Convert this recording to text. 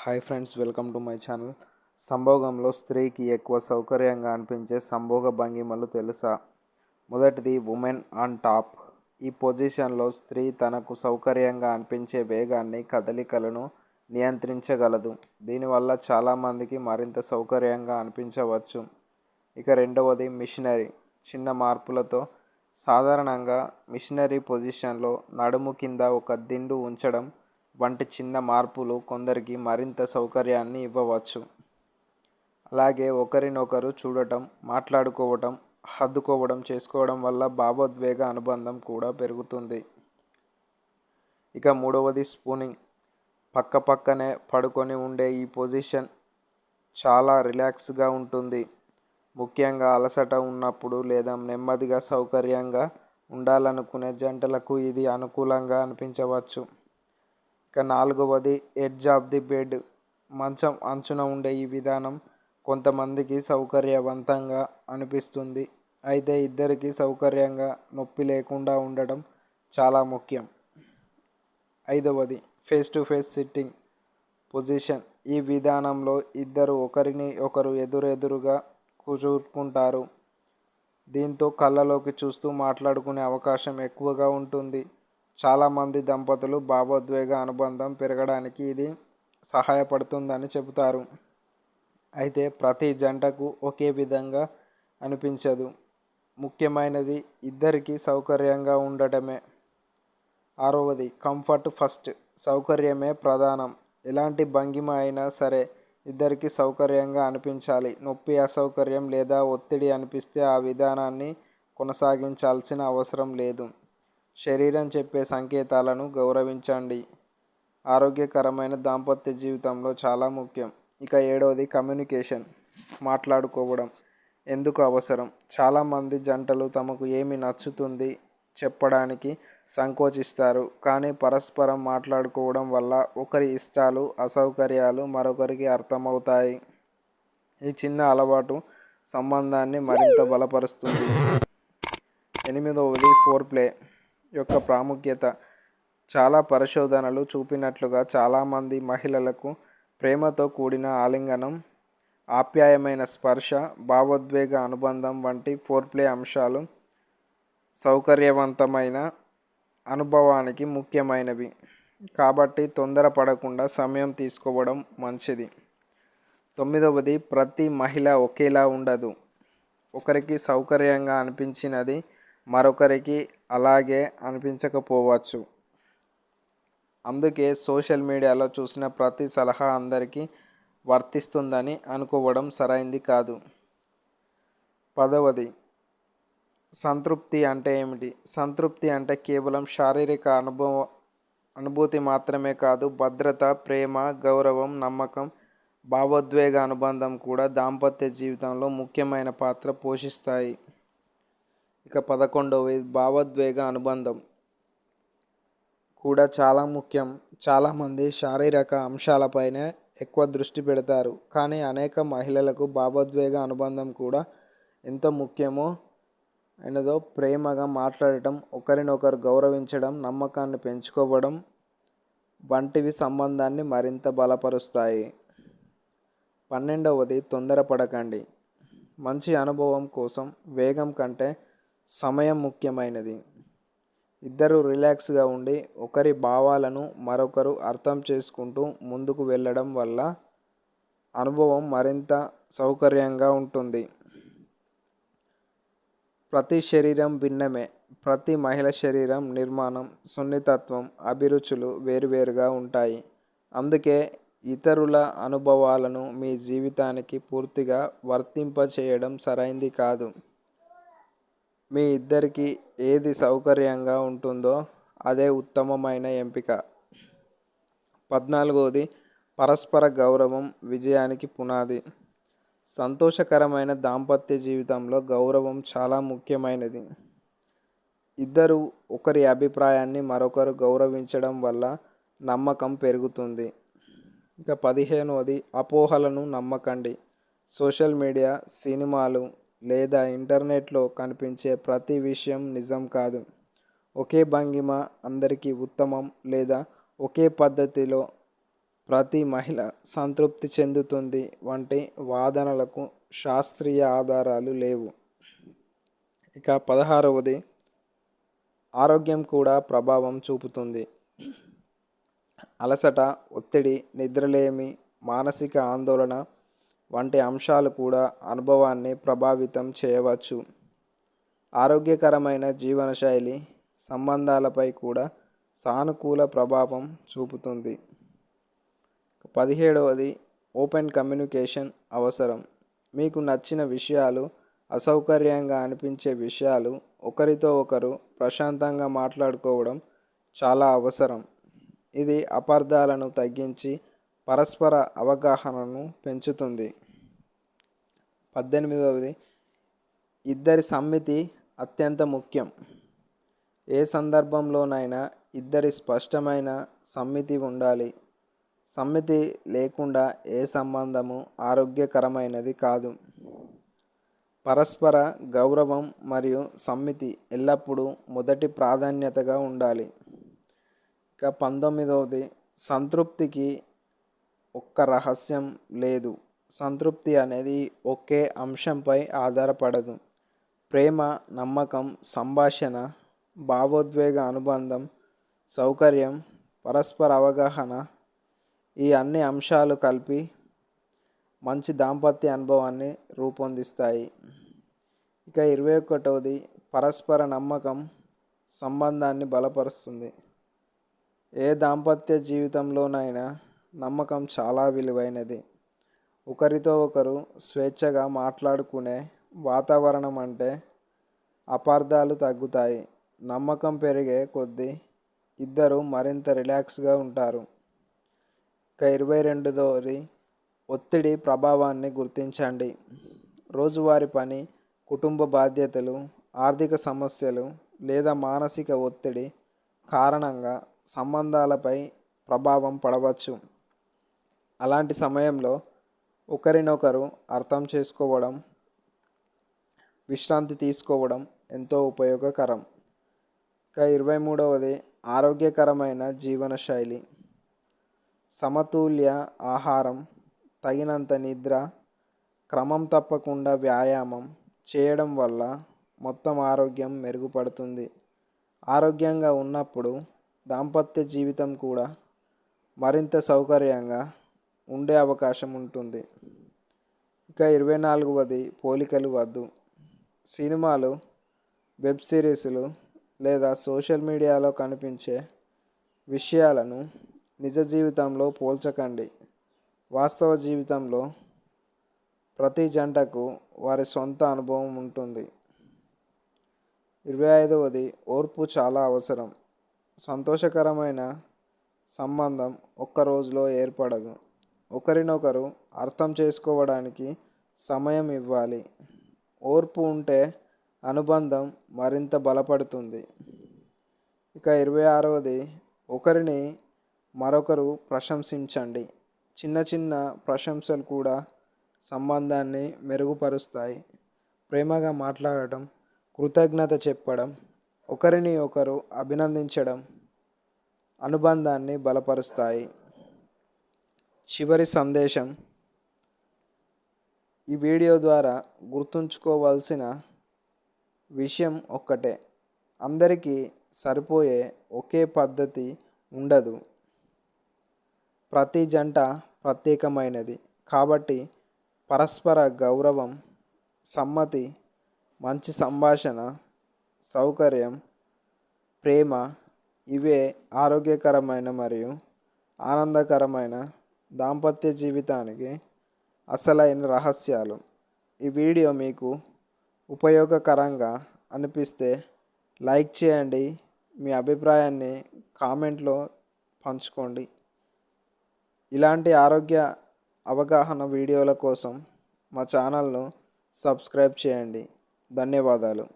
Hi friends, welcome to my channel. సంభోగంలో స్త్రీకి ఎక్కువ సౌకర్యంగా అనిపించే సంభోగ భంగిమలు తెలుసా? మొదటిది ఉమెన్ ఆన్ టాప్. ఈ పొజిషన్లో స్త్రీ తనకు సౌకర్యంగా అనిపించే వేగాన్ని, కదలికలను నియంత్రించగలదు. దీనివల్ల చాలామందికి మరింత సౌకర్యంగా అనిపించవచ్చు. ఇక రెండవది మిషనరీ. చిన్న మార్పులతో సాధారణంగా మిషనరీ పొజిషన్లో నడుము కింద ఒక దిండు ఉంచడం వంటి చిన్న మార్పులు కొందరికి మరింత సౌకర్యాన్ని ఇవ్వవచ్చు. అలాగే ఒకరినొకరు చూడటం, మాట్లాడుకోవటం, హత్తుకోవడం చేసుకోవడం వల్ల భావోద్వేగ అనుబంధం కూడా పెరుగుతుంది. ఇక మూడవది స్పూనింగ్. పక్కపక్కనే పడుకొని ఉండే ఈ పొజిషన్ చాలా రిలాక్స్గా ఉంటుంది. ముఖ్యంగా అలసట ఉన్నప్పుడు లేదా నెమ్మదిగా సౌకర్యంగా ఉండాలనుకునే జంటలకు ఇది అనుకూలంగా అనిపించవచ్చు. ఇక నాలుగవది ఎడ్జ్ ఆఫ్ ది బెడ్. మంచం అంచున ఉండే ఈ విధానం కొంతమందికి సౌకర్యవంతంగా అనిపిస్తుంది. అయితే ఇద్దరికీ సౌకర్యంగా, నొప్పి లేకుండా ఉండడం చాలా ముఖ్యం. ఐదవది face to face sitting position. ఈ విధానంలో ఇద్దరు ఒకరిని ఒకరు ఎదురెదురుగా కూర్చుంటారు. దీంతో కళ్ళలోకి చూస్తూ మాట్లాడుకునే అవకాశం ఎక్కువగా ఉంటుంది. చాలామంది దంపతులు భావోద్వేగ అనుబంధం పెరగడానికి ఇది సహాయపడుతుందని చెబుతారు. అయితే ప్రతి జంటకు ఒకే విధంగా అనిపించదు. ముఖ్యమైనది ఇద్దరికీ సౌకర్యంగా ఉండటమే. ఆరవది కంఫర్ట్ ఫస్ట్. సౌకర్యమే ప్రధానం. ఎలాంటి భంగిమ అయినా సరే ఇద్దరికీ సౌకర్యంగా అనిపించాలి. నొప్పి, అసౌకర్యం లేదా ఒత్తిడి అనిపిస్తే ఆ విధానాన్ని కొనసాగించాల్సిన అవసరం లేదు. శరీరం చెప్పే సంకేతాలను గౌరవించండి. ఆరోగ్యకరమైన దాంపత్య జీవితంలో చాలా ముఖ్యం. ఇక ఏడవది కమ్యూనికేషన్. మాట్లాడుకోవడం ఎందుకు అవసరం? చాలామంది జంటలు తమకు ఏమి నచ్చుతుంది చెప్పడానికి సంకోచిస్తారు. కానీ పరస్పరం మాట్లాడుకోవడం వల్ల ఒకరి ఇష్టాలు, అసౌకర్యాలు మరొకరికి అర్థమవుతాయి. ఈ చిన్న అలవాటు సంబంధాన్ని మరింత బలపరుస్తుంది. ఎనిమిదవది ఫోర్ప్లే యొక్క ప్రాముఖ్యత. చాలా పరిశోధనలు చూపినట్లుగా చాలామంది మహిళలకు ప్రేమతో కూడిన ఆలింగనం, ఆప్యాయమైన స్పర్శ, భావోద్వేగ అనుబంధం వంటి ఫోర్ప్లే అంశాలు సౌకర్యవంతమైన అనుభవానికి ముఖ్యమైనవి. కాబట్టి తొందరపడకుండా సమయం తీసుకోవడం మంచిది. తొమ్మిదవది ప్రతి మహిళ ఒకేలా ఉండదు. ఒకరికి సౌకర్యంగా అనిపించినది మరొకరికి అలాగే అనిపించకపోవచ్చు. అందుకే సోషల్ మీడియాలో చూసిన ప్రతి సలహా అందరికీ వర్తిస్తుందని అనుకోవడం సరైంది కాదు. పదవది సంతృప్తి అంటే ఏమిటి? సంతృప్తి అంటే కేవలం శారీరక అనుభూతి మాత్రమే కాదు. భద్రత, ప్రేమ, గౌరవం, నమ్మకం, భావోద్వేగ అనుబంధం కూడా దాంపత్య జీవితంలో ముఖ్యమైన పాత్ర పోషిస్తాయి. ఇక 11వది భావోద్వేగ అనుబంధం కూడా చాలా ముఖ్యం. చాలామంది శారీరక అంశాలపైనే ఎక్కువ దృష్టి పెడతారు. కానీ అనేక మహిళలకు భావోద్వేగ అనుబంధం కూడా ఎంత ముఖ్యమో అయినదో. ప్రేమగా మాట్లాడటం, ఒకరినొకరు గౌరవించడం, నమ్మకాన్ని పెంచుకోవడం వంటివి సంబంధాన్ని మరింత బలపరుస్తాయి. 12వది తొందరపడకండి. మంచి అనుభవం కోసం వేగం కంటే సమయం ముఖ్యమైనది. ఇద్దరు రిలాక్స్గా ఉండి ఒకరి భావాలను మరొకరు అర్థం చేసుకుంటూ ముందుకు వెళ్ళడం వల్ల అనుభవం మరింత సౌకర్యంగా ఉంటుంది. ప్రతి శరీరం భిన్నమే. ప్రతి మహిళ శరీరం నిర్మాణం, సున్నితత్వం, అభిరుచులు వేరువేరుగా ఉంటాయి. అందుకే ఇతరుల అనుభవాలను మీ జీవితానికి పూర్తిగా వర్తింపచేయడం సరైంది కాదు. మీ ఇద్దరికీ ఏది సౌకర్యంగా ఉంటుందో అదే ఉత్తమమైన ఎంపిక. 14వది పరస్పర గౌరవం విజయానికి పునాది. సంతోషకరమైన దాంపత్య జీవితంలో గౌరవం చాలా ముఖ్యమైనది. ఇద్దరు ఒకరి అభిప్రాయాన్ని మరొకరు గౌరవించడం వల్ల నమ్మకం పెరుగుతుంది. ఇక 15వది అపోహలను నమ్మకండి. సోషల్ మీడియా, సినిమాలు లేదా ఇంటర్నెట్లో కనిపించే ప్రతి విషయం నిజం కాదు. ఒకే భంగిమ అందరికీ ఉత్తమం లేదా ఒకే పద్ధతిలో ప్రతి మహిళ సంతృప్తి చెందుతుంది వంటి వాదనలకు శాస్త్రీయ ఆధారాలు లేవు. ఇక 16వది ఆరోగ్యం కూడా ప్రభావం చూపుతుంది. అలసట, ఒత్తిడి, నిద్రలేమి, మానసిక ఆందోళన వంటి అంశాలు కూడా అనుభవాన్ని ప్రభావితం చేయవచ్చు. ఆరోగ్యకరమైన జీవనశైలి సంబంధాలపై కూడా సానుకూల ప్రభావం చూపుతుంది. 17వది ఓపెన్ కమ్యూనికేషన్ అవసరం. మీకు నచ్చిన విషయాలు, అసౌకర్యంగా అనిపించే విషయాలు ఒకరితో ఒకరు ప్రశాంతంగా మాట్లాడుకోవడం చాలా అవసరం. ఇది అపార్థాలను తగ్గించి పరస్పర అవగాహనను పెంచుతుంది. 18వది ఇద్దరి సమ్మితి అత్యంత ముఖ్యం. ఏ సందర్భంలోనైనా ఇద్దరి స్పష్టమైన సమ్మితి ఉండాలి. సమ్మితి లేకుండా ఏ సంబంధము ఆరోగ్యకరమైనది కాదు. పరస్పర గౌరవం మరియు సమ్మితి ఎల్లప్పుడూ మొదటి ప్రాధాన్యతగా ఉండాలి. ఇక 19వది సంతృప్తికి ఒక్క రహస్యం లేదు. సంతృప్తి అనేది ఒకే అంశంపై ఆధారపడదు. ప్రేమ, నమ్మకం, సంభాషణ, భావోద్వేగ అనుబంధం, సౌకర్యం, పరస్పర అవగాహన ఈ అన్ని అంశాలు కలిపి మంచి దాంపత్య అనుభవాన్ని రూపొందిస్తాయి. ఇక 21వది పరస్పర నమ్మకం సంబంధాన్ని బలపరుస్తుంది. ఏ దాంపత్య జీవితంలోనైనా నమ్మకం చాలా విలువైనది. ఒకరితో ఒకరు స్వేచ్ఛగా మాట్లాడుకునే వాతావరణం అంటే అపార్థాలు తగ్గుతాయి. నమ్మకం పెరిగే కొద్దీ ఇద్దరు మరింత రిలాక్స్గా ఉంటారు. ఇక 22వది ఒత్తిడి ప్రభావాన్ని గుర్తించండి. రోజువారీ పని, కుటుంబ బాధ్యతలు, ఆర్థిక సమస్యలు లేదా మానసిక ఒత్తిడి కారణంగా సంబంధాలపై ప్రభావం పడవచ్చు. అలాంటి సమయంలో ఒకరినొకరు అర్థం చేసుకోవడం, విశ్రాంతి తీసుకోవడం ఎంతో ఉపయోగకరం. ఇక 23వది ఆరోగ్యకరమైన జీవనశైలి. సమతుల్య ఆహారం, తగినంత నిద్ర, క్రమం తప్పకుండా వ్యాయామం చేయడం వల్ల మొత్తం ఆరోగ్యం మెరుగుపడుతుంది. ఆరోగ్యంగా ఉన్నప్పుడు దాంపత్య జీవితం కూడా మరింత సౌకర్యంగా ఉండే అవకాశం ఉంటుంది. ఇక 24వది పోలికలు వద్దు. సినిమాలు, వెబ్ సిరీస్లు లేదా సోషల్ మీడియాలో కనిపించే విషయాలను నిజ జీవితంలో పోల్చకండి. వాస్తవ జీవితంలో ప్రతి జంటకు వారి సొంత అనుభవం ఉంటుంది. 25వది ఓర్పు చాలా అవసరం. సంతోషకరమైన సంబంధం ఒక్క రోజులో ఏర్పడదు. ఒకరినొకరు అర్థం చేసుకోవడానికి సమయం ఇవ్వాలి. ఓర్పు ఉంటే అనుబంధం మరింత బలపడుతుంది. ఇక 26వది ఒకరిని మరొకరు ప్రశంసించండి. చిన్న చిన్న ప్రశంసలు కూడా సంబంధాన్ని మెరుగుపరుస్తాయి. ప్రేమగా మాట్లాడటం, కృతజ్ఞత చెప్పడం, ఒకరిని ఒకరు అభినందించడం అనుబంధాన్ని బలపరుస్తాయి. చివరి సందేశం: ఈ వీడియో ద్వారా గుర్తుంచుకోవాల్సిన విషయం ఒక్కటే. అందరికీ సరిపోయే ఒకే పద్ధతి ఉండదు. ప్రతి జంట ప్రత్యేకమైనది. కాబట్టి పరస్పర గౌరవం, సమ్మతి, మంచి సంభాషణ, సౌకర్యం, ప్రేమ ఇవే ఆరోగ్యకరమైన మరియు ఆనందకరమైన దాంపత్య జీవితానికి అసలైన రహస్యాలు. ఈ వీడియో మీకు ఉపయోగకరంగా అనిపిస్తే లైక్ చేయండి. మీ అభిప్రాయాన్ని కామెంట్లో పంచుకోండి. ఇలాంటి ఆరోగ్య అవగాహన వీడియోల కోసం మా ఛానల్ను సబ్స్క్రైబ్ చేయండి. ధన్యవాదాలు.